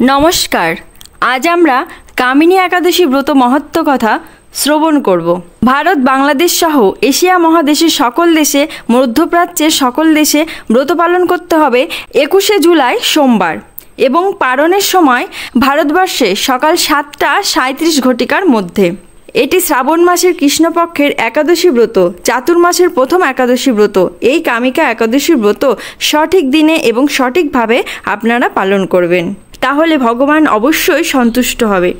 নমস্কার। আজ আমরা কামিনী একাদশী ব্রত মহত্ব কথা শ্রবণ করব। ভারত, বাংলাদেশ সহ এশিয়া মহাদেশের সকল দেশে, মধ্যপ্রাচ্যের সকল দেশে ব্রত পালন করতে হবে 21শে জুলাই সোমবার এবং পালনের সময় ভারতবর্ষে সকাল 7টা 37 মধ্যে। এটি শ্রাবণ মাসের কৃষ্ণপক্ষের একাদশী ব্রত, চাতুর্মাসের প্রথম একাদশী ব্রত। এই কামিকা একাদশী ব্রত সঠিক দিনে এবং সঠিকভাবে আপনারা পালন করবেন, তাহলে ভগবান অবশ্যই সন্তুষ্ট হবে।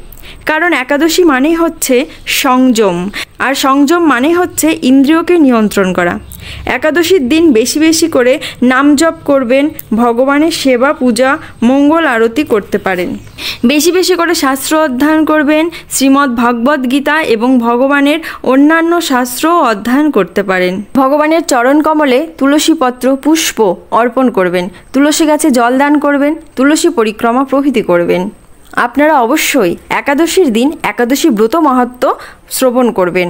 কারণ একাদশী মানেই হচ্ছে সংযম, আর সংযম মানে হচ্ছে ইন্দ্রিয়কে নিয়ন্ত্রণ করা। একাদশীর দিন বেশি বেশি করে নাম জপ করবেন, ভগবানের সেবা, পূজা, মঙ্গল আরতি করতে পারেন। বেশি বেশি করে শাস্ত্র অধ্যয়ন করবেন, শ্রীমদ্ ভগবদ গীতা এবং ভগবানের অন্যান্য শাস্ত্রও অধ্যয়ন করতে পারেন। ভগবানের চরণ কমলে তুলসী পত্র, পুষ্প অর্পণ করবেন, তুলসী গাছে জল দান করবেন, তুলসী পরিক্রমা প্রভৃতি করবেন। আপনারা অবশ্যই একাদশীর দিন একাদশী ব্রত মাহাত্ম্য শ্রবণ করবেন।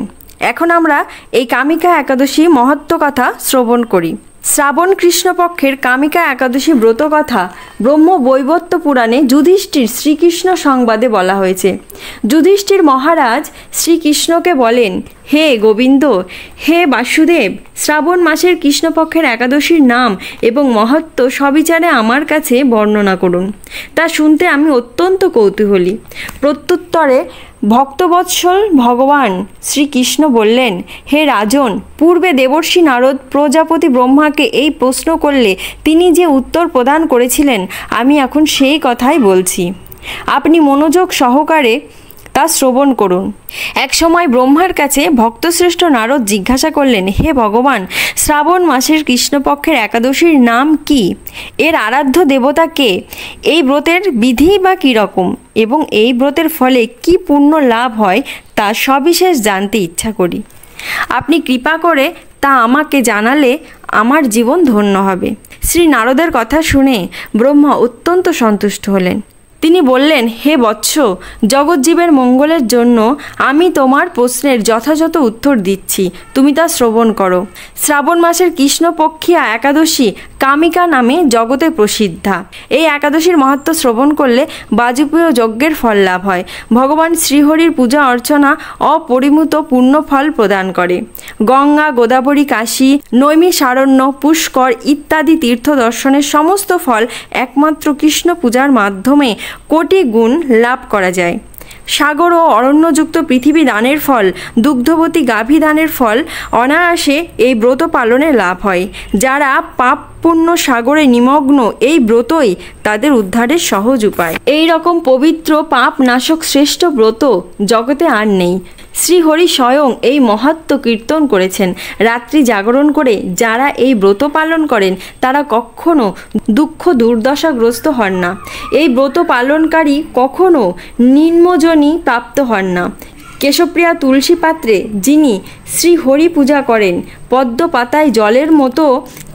এখন আমরা এই কামিকা একাদশী মহত্ব কথা শ্রবণ করি। শ্রাবণ কৃষ্ণপক্ষের কামিকা একাদশী ব্রত কথা ব্রহ্ম বৈবর্ত পুরাণে যুধিষ্ঠির শ্রীকৃষ্ণ সংবাদে বলা হয়েছে। যুধিষ্ঠির মহারাজ শ্রীকৃষ্ণকে বলেন, হে গোবিন্দ, হে বাসুদেব, শ্রাবণ মাসের কৃষ্ণপক্ষের একাদশীর নাম এবং মহত্ব সবিচারে আমার কাছে বর্ণনা করুন। তা শুনতে আমি অত্যন্ত কৌতূহলী। প্রত্যুত্তরে ভক্তবৎসল ভগবান শ্রীকৃষ্ণ বললেন, হে রাজন, পূর্বে দেবর্ষি নারদ প্রজাপতি ব্রহ্মাকে এই প্রশ্ন করলে তিনি যে উত্তর প্রদান করেছিলেন, আমি এখন সেই কথাই বলছি। আপনি মনোযোগ সহকারে তা শ্রবণ করুন। এক সময় ব্রহ্মার কাছে ভক্তশ্রেষ্ঠ নারদ জিজ্ঞাসা করলেন, হে ভগবান, শ্রাবণ মাসের কৃষ্ণপক্ষের একাদশীর নাম কি? এর আরাধ্য দেবতা কে? এই ব্রতের বিধি বা কীরকম এবং এই ব্রতের ফলে কি পুণ্য লাভ হয় তা সবিশেষ জানতে ইচ্ছা করি। আপনি কৃপা করে তা আমাকে জানালে আমার জীবন ধন্য হবে। শ্রী নারদের কথা শুনে ব্রহ্মা অত্যন্ত সন্তুষ্ট হলেন। তিনি বললেন, হে বৎস, জগজ্জীবের মঙ্গলের জন্য আমি তোমার প্রশ্নের যথাযথ উত্তর দিচ্ছি, তুমি তা শ্রবণ করো। শ্রাবণ মাসের কৃষ্ণপক্ষিয়া একাদশী কামিকা নামে জগতে প্রসিদ্ধা। এই একাদশীর মাহাত্ম্য শ্রবণ করলে বাজপেয় যজ্ঞের ফল লাভ হয়। ভগবান শ্রীহরির পূজা অর্চনা অপরিমিত পূর্ণ ফল প্রদান করে। গঙ্গা, গোদাবরী, কাশী, নৈমিষারণ্য, পুষ্কর ইত্যাদি তীর্থ দর্শনের সমস্ত ফল একমাত্র কৃষ্ণ পূজার মাধ্যমে কোটি গুণ লাভ করা যায়। সাগর ও অরণ্যযুক্ত পৃথিবী দানের ফল, দুগ্ধবতী গাভী দানের ফল অনায়াসে এই ব্রত পালনে লাভ হয়। যারা পাপ পুণ্য সাগরে নিমগ্ন, এই ব্রতই তাদের উদ্ধারের সহজ উপায়। এই রকম পবিত্র পাপ নাশক শ্রেষ্ঠ ব্রত জগতে আর নেই। শ্রীহরি স্বয়ং এই মহাত্ম্য কীর্তন করেছেন। রাত্রি জাগরণ করে যারা এই ব্রত পালন করেন তারা কখনো দুঃখ দুর্দশাগ্রস্ত হন না। এই ব্রত পালনকারী কখনো নিম্নজনী প্রাপ্ত হন না। কেশপ্রিয়া তুলসী পাত্রে যিনি শ্রীহরি পূজা করেন, পদ্ম পাতায় জলের মতো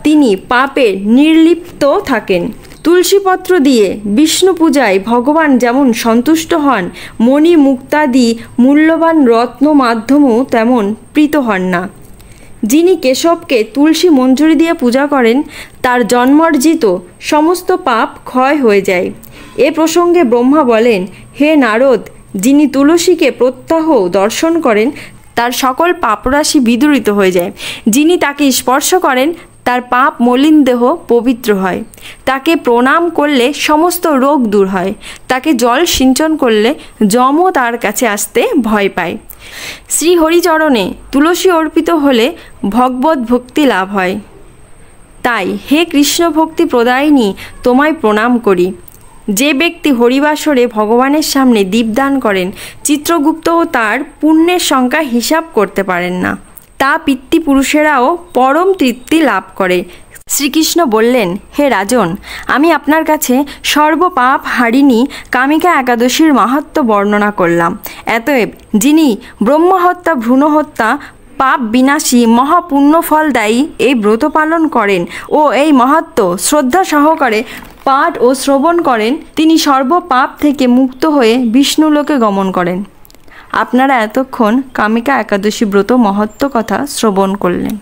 তিনি পাপে নির্লিপ্ত থাকেন। তুলসীপত্র দিয়ে বিষ্ণু পূজায় ভগবান যেমন সন্তুষ্ট হন, মণি মুক্তাদি মূল্যবান রত্ন মাধ্যমেও তেমন প্রীত হন না। যিনি কেশবকে তুলসী মঞ্জুরি দিয়ে পূজা করেন তার জন্মার্জিত সমস্ত পাপ ক্ষয় হয়ে যায়। এ প্রসঙ্গে ব্রহ্মা বলেন, হে নারদ, যিনি তুলসীকে প্রত্যাহ দর্শন করেন তার সকল পাপরাশি বিদূরিত হয়ে যায়। যিনি তাকে স্পর্শ করেন তার পাপ মলিন দেহ পবিত্র হয়। তাকে প্রণাম করলে সমস্ত রোগ দূর হয়। তাকে জল সিঞ্চন করলে যমও তার কাছে আসতে ভয় পায়। শ্রীহরিচরণে তুলসী অর্পিত হলে ভগবত ভক্তি লাভ হয়। তাই হে কৃষ্ণ ভক্তি প্রদায়িনী, তোমায় প্রণাম করি। যে ব্যক্তি হরিবাসরে ভগবানের সামনে দীপদান করেন, চিত্রগুপ্তও তার পুণ্যের সংখ্যা হিসাব করতে পারেন না। তা পিতৃপুরুষেরাও পরম তৃপ্তি লাভ করে। শ্রীকৃষ্ণ বললেন, হে রাজন, আমি আপনার কাছে সর্বপাপ হারিণী কামিকা একাদশীর মাহাত্ম্য বর্ণনা করলাম। অতএব যিনি ব্রহ্মহত্যা, ভ্রূণহত্যা, পাপ বিনাশী মহাপুণ্যফলদায়ী এই ব্রত পালন করেন ও এই মাহাত্ম্য শ্রদ্ধা সহকারে পাঠ ও শ্রবণ করেন, তিনি সর্বপাপ থেকে মুক্ত হয়ে বিষ্ণুলোকে গমন করেন। আপনারা এতক্ষণ কামিকা একাদশী ব্রত মহত্ত্ব কথা শ্রবণ করলেন।